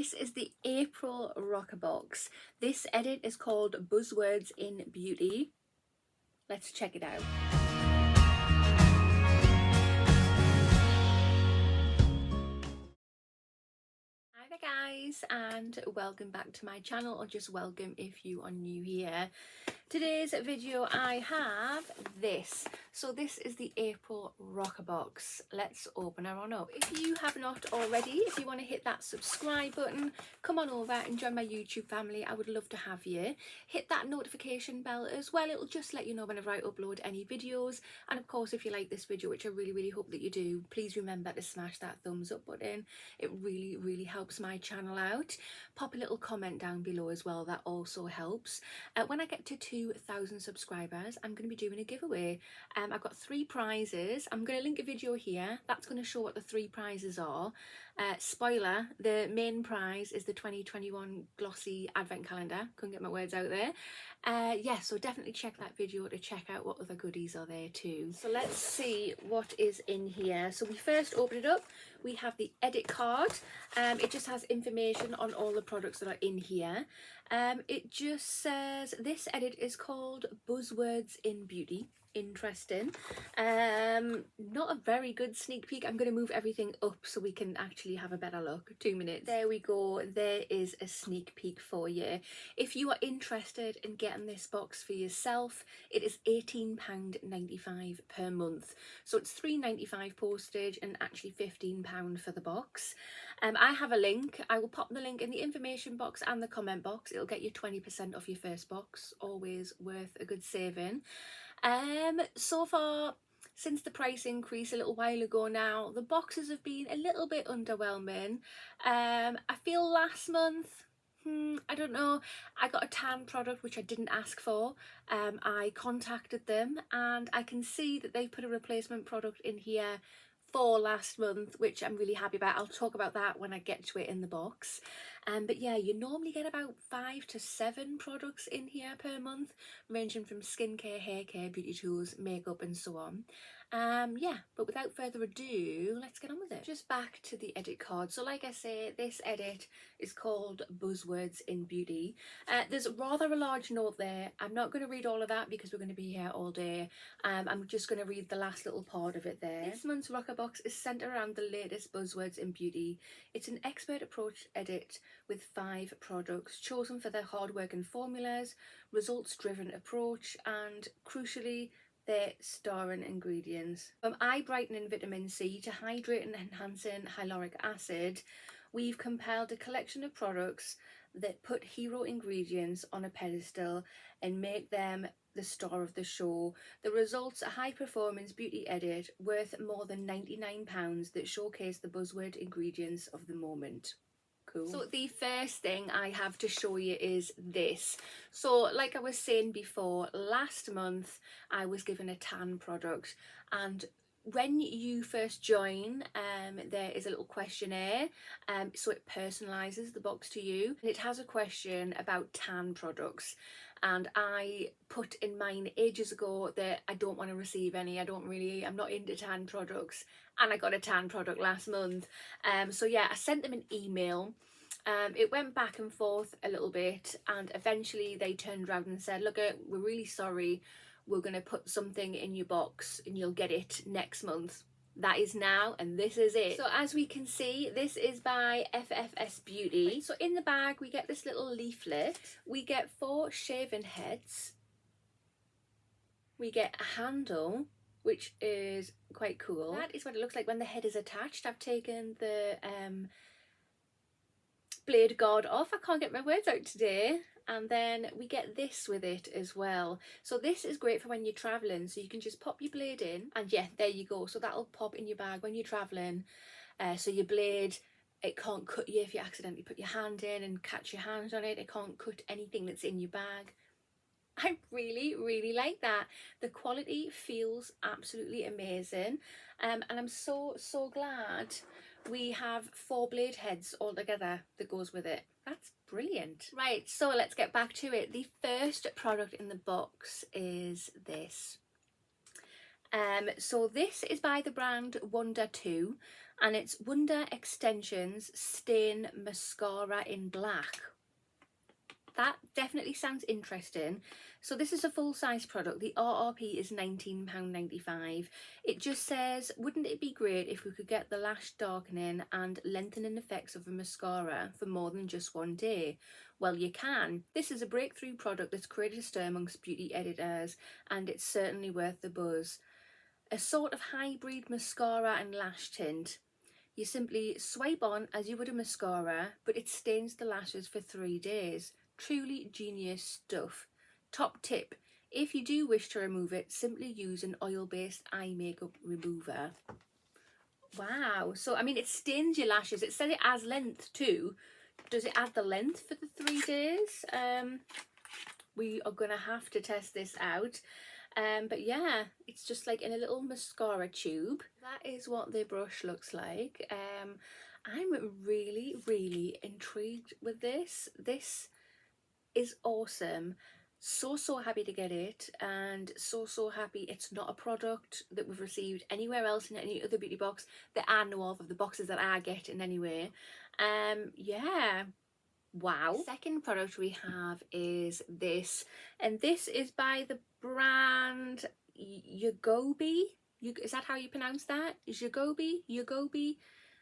this is the April RoccaBox. This edit is called Buzzwords in Beauty. Let's check it out. Hi there guys, and welcome back to my channel, or just welcome if you are new here. Today's video I have this. So this is the April RoccaBox. Let's open her on up. If you have not already, if you want to hit that subscribe button, come on over and join my YouTube family. I would love to have you. Hit that notification bell as well. It'll just let you know whenever I upload any videos. And of course, if you like this video, which I really hope that you do, please remember to smash that thumbs up button. It really helps my channel out. Pop a little comment down below as well, that also helps. When I get to 2,000 subscribers, I'm going to be doing a giveaway. I've got 3 prizes. I'm going to link a video here that's going to show what the 3 prizes are. Spoiler, the main prize is the 2021 glossy advent calendar. Couldn't get my words out there. Yeah, so definitely check that video to check out what other goodies are there too. So let's see what is in here. So we first open it up. We have the edit card. It just has information on all the products that are in here. It just says this edit is called Buzzwords in Beauty. Interesting. Not a very good sneak peek. I'm going to move everything up so we can actually have a better look. 2 minutes. There we go. There is a sneak peek for you. If you are interested in getting this box for yourself, it is £18.95 per month. So it's £3.95 postage and actually £15 for the box. I have a link. I will pop the link in the information box and the comment box. It'll get you 20% off your first box. Always worth a good saving. So far, since the price increase a little while ago now, the boxes have been a little bit underwhelming. I feel last month, I don't know, I got a tan product which I didn't ask for. I contacted them and I can see that they've put a replacement product in here for last month, which I'm really happy about. I'll talk about that when I get to it in the box. But yeah, you normally get about 5 to 7 products in here per month, ranging from skincare, hair care, beauty tools, makeup and so on. Yeah, but without further ado, let's get on with it. Just back to the edit card. So like I say, this edit is called Buzzwords in Beauty. There's rather a large note there. I'm not going to read all of that because we're going to be here all day. I'm just going to read the last little part of it there. This month's RoccaBox is centered around the latest buzzwords in beauty. It's an expert approach edit with 5 products chosen for their hard-working formulas, results-driven approach, and crucially, their starring ingredients. From eye brightening vitamin C to hydrating enhancing hyaluronic acid, we've compiled a collection of products that put hero ingredients on a pedestal and make them the star of the show. The results, a high performance beauty edit worth more than £99 that showcase the buzzword ingredients of the moment. Cool. So the first thing I have to show you is this. So like I was saying before, last month I was given a tan product, and when you first join, there is a little questionnaire, so it personalizes the box to you. It has a question about tan products, and I put in mine ages ago that I don't want to receive any. I'm not into tan products, and I got a tan product last month. So yeah, I sent them an email. It went back and forth a little bit, and eventually they turned around and said, look, we're really sorry, we're going to put something in your box and you'll get it next month. That is now, and this is it. So as we can see, this is by FFS Beauty. So in the bag we get this little leaflet. We get 4 shaving heads. We get a handle, which is quite cool. That is what it looks like when the head is attached. I've taken the blade guard off. I can't get my words out today. And then we get this with it as well. So this is great for when you're traveling, so you can just pop your blade in, and yeah, there you go. So that'll pop in your bag when you're traveling. So your blade, it can't cut you if you accidentally put your hand in and catch your hand on it. It can't cut anything that's in your bag. I really like that. The quality feels absolutely amazing, and I'm so glad we have 4 blade heads all together that goes with it. That's brilliant. Right, so let's get back to it. The first product in the box is this. So this is by the brand Wunder 2, and it's Wunder Extensions Stain Mascara in Black. That definitely sounds interesting. So this is a full-size product. The RRP is £19.95. It just says, wouldn't it be great if we could get the lash darkening and lengthening effects of a mascara for more than just one day? Well, you can. This is a breakthrough product that's created a stir amongst beauty editors, and it's certainly worth the buzz. A sort of hybrid mascara and lash tint. You simply swipe on as you would a mascara, but it stains the lashes for 3 days. Truly genius stuff. Top tip, if you do wish to remove it, simply use an oil-based eye makeup remover. Wow, so I mean it stains your lashes. It says it adds length too. Does it add the length for the 3 days? We are gonna have to test this out. But yeah, it's just like in a little mascara tube. That is what the brush looks like. I'm really intrigued with this. This is awesome. So happy to get it, and so happy it's not a product that we've received anywhere else in any other beauty box that I know of the boxes that I get in any way. Yeah. Wow. Second product we have is this, and this is by the brand jorgobe. Is that how you pronounce that? Jorgobe?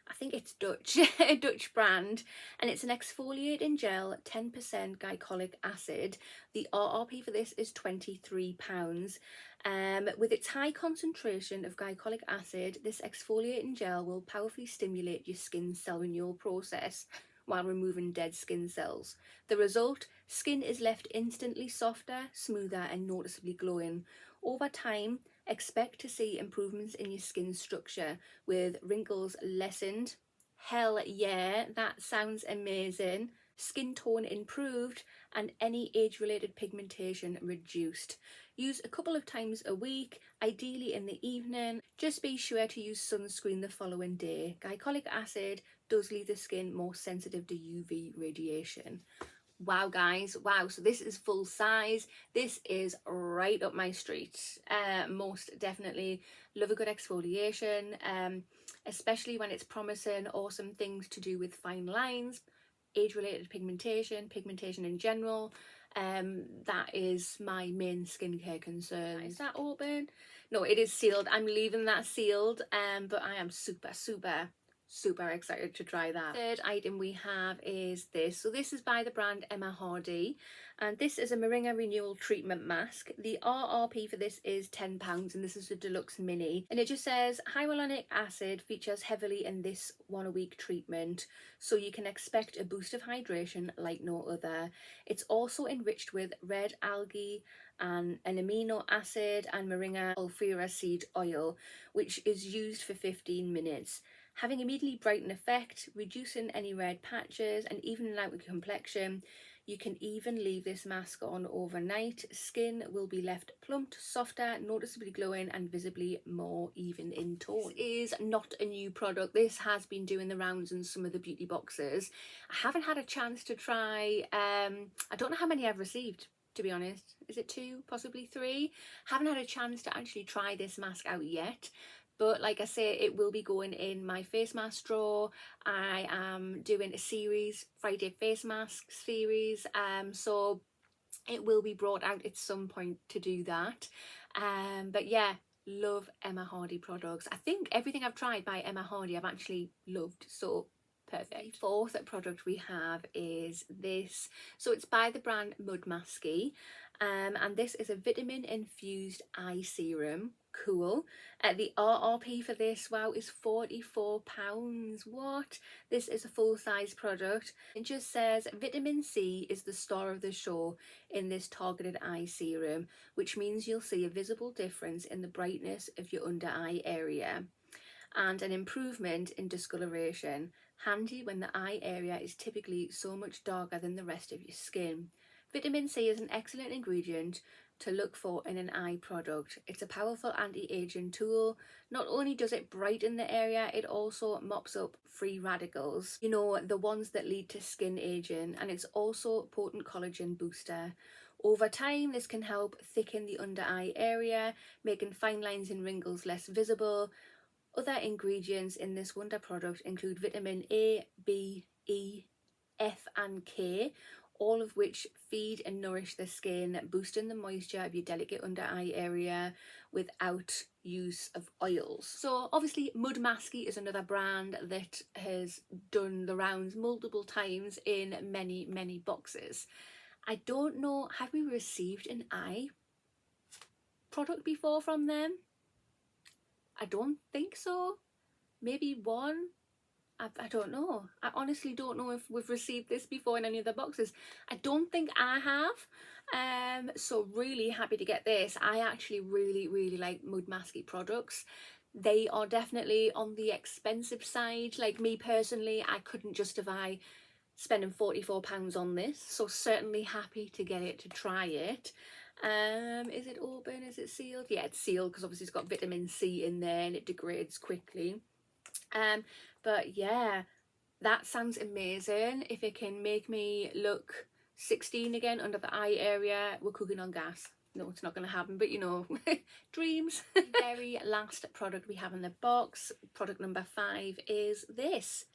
I think it's Dutch, a Dutch brand, and it's an exfoliating gel, 10% glycolic acid. The RRP for this is £23. With its high concentration of glycolic acid, this exfoliating gel will powerfully stimulate your skin's cell renewal process while removing dead skin cells. The result, skin is left instantly softer, smoother and noticeably glowing. Over time, expect to see improvements in your skin structure with wrinkles lessened. Hell yeah, that sounds amazing. Skin tone improved and any age-related pigmentation reduced. Use a couple of times a week, ideally in the evening. Just be sure to use sunscreen the following day. Glycolic acid does leave the skin more sensitive to UV radiation. Wow guys, wow, so this is full size. This is right up my street. Most definitely love a good exfoliation, especially when it's promising awesome things to do with fine lines, age-related pigmentation in general. That is my main skincare concern. Is that open? No, it is sealed. I'm leaving that sealed, but I am super excited to try that. Third item we have is this. So this is by the brand Emma Hardy, and this is a Moringa Renewal Treatment Mask. The RRP for this is £10, and this is a deluxe mini, and it just says hyaluronic acid features heavily in this 1 a week treatment, so you can expect a boost of hydration like no other. It's also enriched with red algae and an amino acid and Moringa alfira seed oil, which is used for 15 minutes. Having immediately brighten effect, reducing any red patches and evening out the complexion. You can even leave this mask on overnight. Skin will be left plumped, softer, noticeably glowing and visibly more even in tone. This is not a new product. This has been doing the rounds in some of the beauty boxes. I haven't had a chance to try, I don't know how many I've received, to be honest. Is it 2, possibly 3? Haven't had a chance to actually try this mask out yet. But like I say, it will be going in my face mask drawer. I am doing a series, Friday face mask series, so it will be brought out at some point to do that. But yeah, love Emma Hardy products. I think everything I've tried by Emma Hardy I've actually loved, so perfect. The fourth product we have is this. So it's by the brand Mudmasky, and this is a vitamin infused eye serum. Cool. The RRP for this, wow, is £44. What? This is a full-size product. It just says vitamin C is the star of the show in this targeted eye serum, which means you'll see a visible difference in the brightness of your under eye area and an improvement in discoloration. Handy when the eye area is typically so much darker than the rest of your skin. Vitamin C is an excellent ingredient to look for in an eye product. It's a powerful anti-aging tool. Not only does it brighten the area, it also mops up free radicals, you know, the ones that lead to skin aging, and it's also a potent collagen booster. Over time, this can help thicken the under eye area, making fine lines and wrinkles less visible. Other ingredients in this Wonder product include vitamin A, B, E, F and K, all of which feed and nourish the skin, boosting the moisture of your delicate under eye area without use of oils. So obviously Mudmasky is another brand that has done the rounds multiple times in many boxes. I don't know, have we received an eye product before from them? I don't think so. Maybe one. I don't know. I honestly don't know if we've received this before in any of the boxes. I don't think I have. So really happy to get this. I actually really like Mudmasky products. They are definitely on the expensive side. Like me personally, I couldn't justify spending £44 on this. So certainly happy to get it, to try it. Is it open? Is it sealed? Yeah, it's sealed because obviously it's got vitamin C in there and it degrades quickly. But yeah, that sounds amazing. If it can make me look 16 again under the eye area, we're cooking on gas. No, it's not going to happen, but you know, dreams. The very last product we have in the box, product number 5, is this.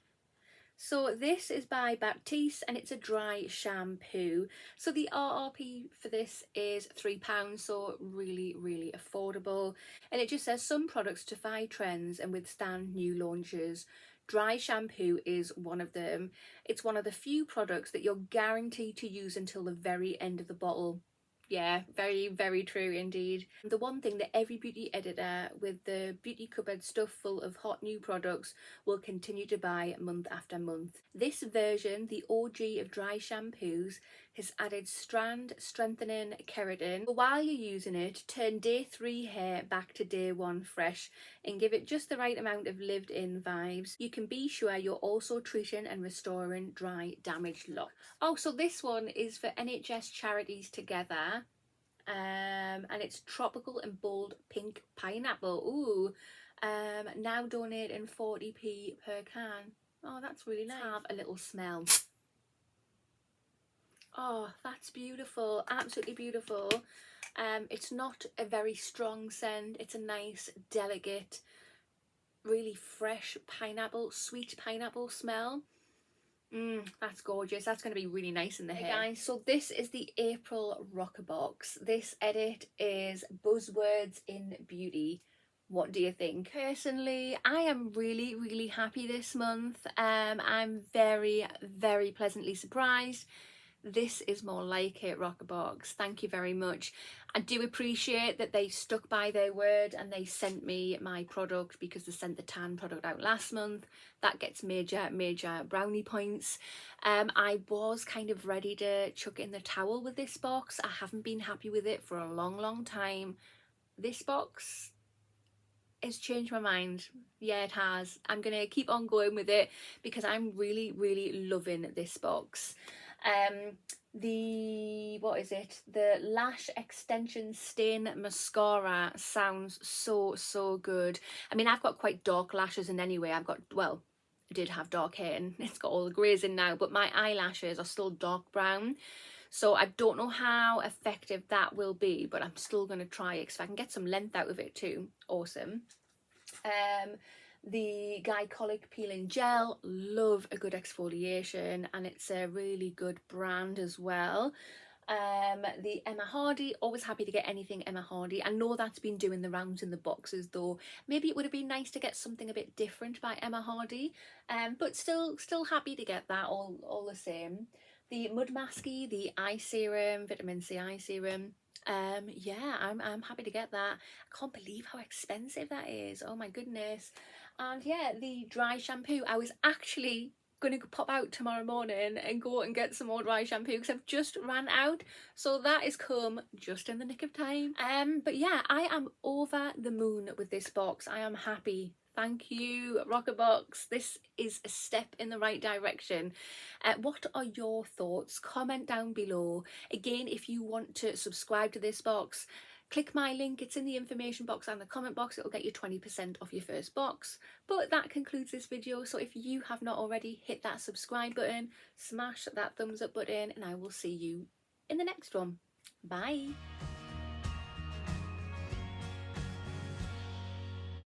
So this is by Batiste and it's a dry shampoo. So the RRP for this is £3, so really affordable. And it just says some products defy trends and withstand new launches. Dry shampoo is one of them. It's one of the few products that you're guaranteed to use until the very end of the bottle. Yeah, very true indeed. The one thing that every beauty editor with the beauty cupboard stuff full of hot new products will continue to buy month after month. This version, the OG of dry shampoos, has added strand strengthening keratin. While you're using it, turn day 3 hair back to day 1 fresh and give it just the right amount of lived in vibes. You can be sure you're also treating and restoring dry damaged locks. Oh, so this one is for NHS Charities Together. And it's tropical and bold pink pineapple. Ooh, now donating 40p per can. Oh, that's really nice. Have a little smell. Oh, that's beautiful, absolutely beautiful. It's not a very strong scent. It's a nice, delicate, really fresh pineapple, sweet pineapple smell. That's gorgeous. That's going to be really nice in the hair. Hey guys, so this is the April RoccaBox. This edit is Buzzwords in Beauty. What do you think? Personally, I am really happy this month. I'm very pleasantly surprised. This is more like it, RoccaBox. Thank you very much. I do appreciate that they stuck by their word and they sent me my product because they sent the tan product out last month. That gets major brownie points. I was kind of ready to chuck in the towel with this box. I haven't been happy with it for a long time. This box has changed my mind. Yeah, it has. I'm gonna keep on going with it because I'm really loving this box. The lash extension stain mascara sounds so good. I mean, I've got quite dark lashes, and anyway, I did have dark hair and it's got all the greys in now, but my eyelashes are still dark brown, so I don't know how effective that will be, but I'm still going to try it because if I can get some length out of it too, awesome. The glycolic peeling gel, love a good exfoliation, and it's a really good brand as well. The Emma Hardy, always happy to get anything Emma Hardy. I know that's been doing the rounds in the boxes though. Maybe it would have been nice to get something a bit different by Emma Hardy, but still happy to get that all the same. The Mudmasky, the eye serum, vitamin C eye serum. Yeah, I'm happy to get that. I can't believe how expensive that is. Oh my goodness. And yeah, the dry shampoo, I was actually going to pop out tomorrow morning and go and get some more dry shampoo because I've just ran out, so that has come just in the nick of time. But yeah, I am over the moon with this box. I am happy. Thank you, RoccaBox. This is a step in the right direction. What are your thoughts? Comment down below. Again, if you want to subscribe to this box, click my link. It's in the information box and the comment box. It'll get you 20% off your first box. But that concludes this video. So if you have not already, hit that subscribe button, smash that thumbs up button, and I will see you in the next one. Bye.